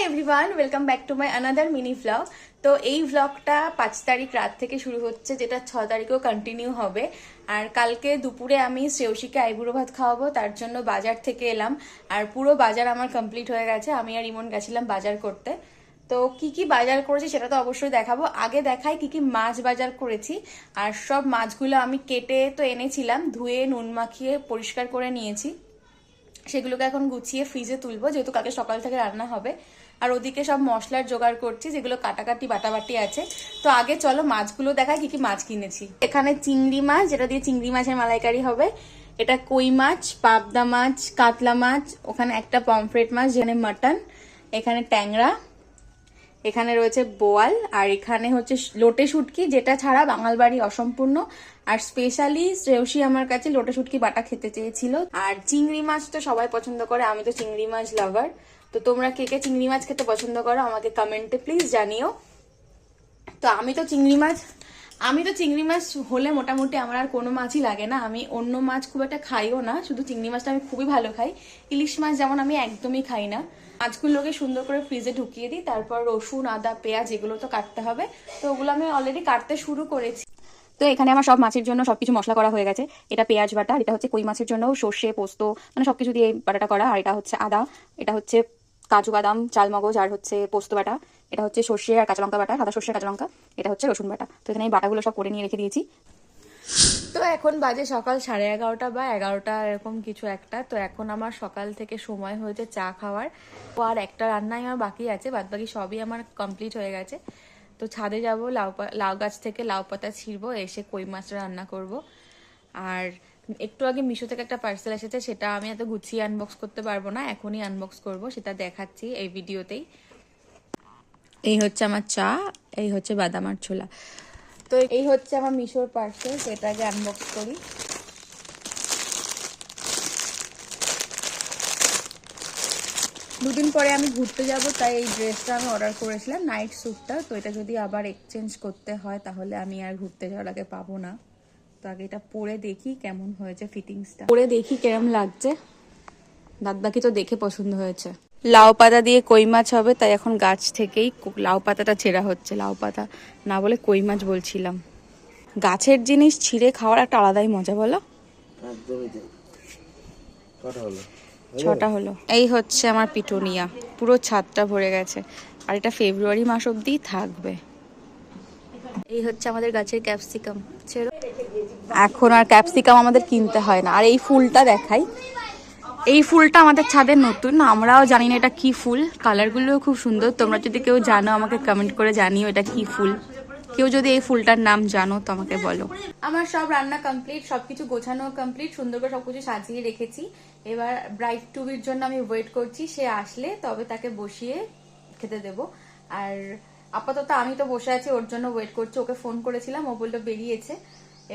Everyone, welcome back to my another mini vlog. তো এই ভ্লগটা 5 তারিখ রাত থেকে শুরু হচ্ছে, যেটা 6 তারিখেও কন্টিনিউ হবে। আর কালকে দুপুরে আমি শ্রেয়সীকে আইবুড়ো ভাত খাওয়াবো, তার জন্য বাজার থেকে এলাম। আর পুরো বাজার আমার কমপ্লিট হয়ে গেছে, আমি আর ইমন গেছিলাম বাজার করতে। তো কি কি বাজার করেছি সেটা তো অবশ্যই দেখাবো। আগে দেখাই কি কি মাছ বাজার করেছি। আর সব মাছগুলো আমি কেটে তো এনেছিলাম, ধুয়ে নুন মাখিয়ে পরিষ্কার করে নিয়েছি। সেগুলোকে এখন গুছিয়ে ফ্রিজে তুলবো, যেহেতু কালকে সকাল থেকে রান্না হবে। আর ওদিকে সব মশলার জোগাড় করছি, যেগুলো কাটাকাটি বাটাবাটি আছে। তো আগে চলো মাছগুলো দেখাই কি কি মাছ কিনেছি। এখানে চিংড়ি মাছ, যেটা দিয়ে চিংড়ি মাছের মালাইকারি হবে। এটা কই মাছ, পাবদা মাছ, কাতলা মাছ। ওখানে একটা পমফ্রেট মাছ, যেখানে মাটন। এখানে ট্যাংরা। এখানে রয়েছে বোয়াল। আর এখানে হচ্ছে লোটে শুটকি, যেটা ছাড়া বাঙাল বাড়ি অসম্পূর্ণ। আর স্পেশালি শ্রেয়সী আমার কাছে লোটে শুটকি বাটা খেতে চেয়েছিল। আর চিংড়ি মাছ তো সবাই পছন্দ করে, আমি তো চিংড়ি মাছ লাভার। তো তোমরা কে কে চিংড়ি মাছ খেতে পছন্দ করো আমাকে কমেন্টে প্লিজ জানিও। তো আমি তো চিংড়ি মাছ হলে মোটামুটি আমার আর কোনো মাছই লাগে না। আমি অন্য মাছ খুব একটা খাইও না, শুধু চিংড়ি মাছটা আমি খুবই ভালো খাই। ইলিশ মাছ যেমন আমি একদমই খাই না। মাছগুলোকে সুন্দর করে ফ্রিজে ঢুকিয়ে দিই, তারপর রসুন, আদা, পেঁয়াজ এগুলো তো কাটতে হবে। তো ওগুলো আমি অলরেডি কাটতে শুরু করেছি। তো এখানে আমার সব মাছের জন্য সবকিছু মশলা করা হয়ে গেছে। এটা পেঁয়াজ বাটা, এটা হচ্ছে কই মাছের জন্য সর্ষে, পোস্ত, মানে সবকিছু দিয়ে বাটাটা করা। আর এটা হচ্ছে আদা, এটা হচ্ছে কাজু বাদাম, চালমগজ, আর হচ্ছে পোস্ত বাটা। এটা হচ্ছে সর্ষে আর কাঁচা লঙ্কা বাটা, সাদা সর্ষে কাঁচা লঙ্কা। এটা হচ্ছে রসুন বাটা। তো এখানে এই বাটাগুলো সব করে নিয়ে রেখে দিয়েছি। তো এখন বাজে সকাল 11:30 বা 11টা এরকম কিছু একটা। তো এখন আমার সকাল থেকে সময় হয়েছে চা খাওয়ার। আর একটা রান্নাই আমার বাকি আছে, বাদ বাকি সবই আমার কমপ্লিট হয়ে গেছে। তো ছাদে যাব, লাউ গাছ থেকে লাউ পাতা ছিঁড়বো, এসে কই মাছ রান্না করব। আর একটু আগে মিশো থেকে একটা পার্সেল এসেছে, সেটা আমি এত গুছিয়ে আনবক্স করতে পারবো না, এখনই আনবক্স করব, সেটা দেখাচ্ছি এই ভিডিওতেই। এই হচ্ছে আমার চা, এই হচ্ছে বাদাম আর ছোলা। তো এই হচ্ছে আমার মিশোর পার্সেল, সেটা আগে আনবক্স করি। দুদিন পরে আমি ঘুরতে যাব, তাই এই ড্রেসটা আমি অর্ডার করেছিলাম, নাইট স্যুটটা। তো এটা যদি আবার এক্সচেঞ্জ করতে হয় তাহলে আমি আর ঘুরতে যাওয়ার আগে পাবো না। তো আগে এটা পরে দেখি কেমন হয়েছে, ফিটিংসটা পরে দেখি কেমন লাগছে। বাদ বাকি তো দেখে পছন্দ হয়েছে। লাউ পাতা দিয়ে কই মাছ হবে, তাই এখন গাছ থেকেই লাউ পাতাটা ছেঁড়া হচ্ছে। লাউ পাতা না বলে কই মাছ বলছিলাম। গাছের জিনিস ছিঁড়ে খাওয়ার একটা আলাদাই মজা, বলো? ছটা হলো। এই হচ্ছে আমার পিটুনিয়া, পুরো ছাদটা ভরে গেছে। আর এটা ফেব্রুয়ারি মাস অব্দি থাকবে। এই হচ্ছে আমাদের গাছের ক্যাপসিকাম। এখন আর ক্যাপসিকাম আমাদের কিনতে হয় না। আর এই ফুলটা দেখাই, এই ফুলটা আমাদের ছাদের নতুন, আমরাও জানি না এটা কি ফুল। কালারগুলোও খুব সুন্দর। তোমরা যদি কেউ জানো আমাকে কমেন্ট করে জানিও এটা কি ফুল। কেউ যদি এই ফুলটার নাম জানো তো আমাকে বলো। আমার সব রান্না কমপ্লিট, সবকিছু গোছানো কমপ্লিট, সুন্দর করে সবকিছু সাজিয়ে রেখেছি। এবার ব্রাইড টু বির জন্য আমি ওয়েট করছি, সে আসলে তবে তাকে বসিয়ে খেতে দেব। আর আপাতত আমি তো বসে আছি, ওর জন্য ওয়েট করছি। ওকে ফোন করেছিলাম, ও বললো বেরিয়েছে।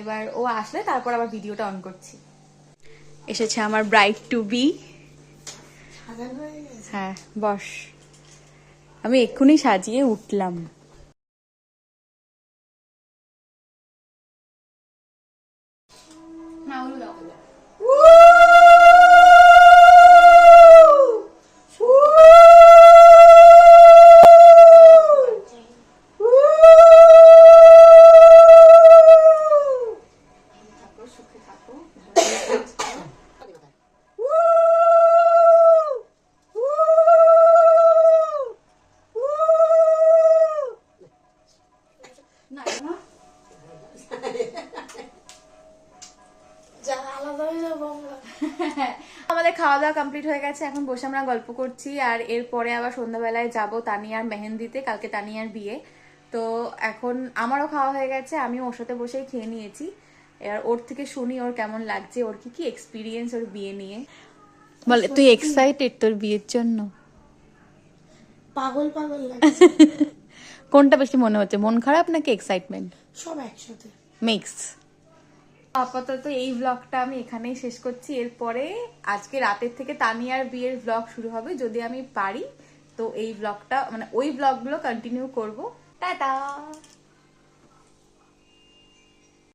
এবার ও আসলে তারপর আবার ভিডিওটা অন করছি। এসেছে আমার ব্রাইড টু বি। হ্যাঁ বস, আমি এক্ষুনি সাজিয়ে উঠলাম। আমাদের খাওয়া দাওয়া কমপ্লিট হয়ে গেছে, এখন বসে আমরা গল্প করছি। আর এরপরে আবার সন্ধ্যাবেলায় যাব তানিয়ার মেহেন্দিতে, কালকে তানিয়ার বিয়ে। তো এখন আমারও খাওয়া হয়ে গেছে, আমিও ওর সাথে বসেই খেয়ে নিয়েছি। আর ওর থেকে শুনি ওর কেমন লাগছে, ওর কি কি এক্সপিরিয়েন্স ওর বিয়ে নিয়ে। বলে তুই এক্সাইটেড তোর বিয়ের জন্য? পাগল পাগল লাগছে। কোনটা বেশি মনে হচ্ছে, মন খারাপ নাকি এক্সাইটমেন্ট? সব একসাথে মিক্স। আপাতত এই ব্লগটা আমি এখানেই শেষ করছি। এরপরে আজকে রাতের থেকে তানিয়ার বিয়ের ব্লগ শুরু হবে, যদি আমি পারি। তো এই ব্লগটা মানে ওই ব্লগগুলো কন্টিনিউ করব। টাটা।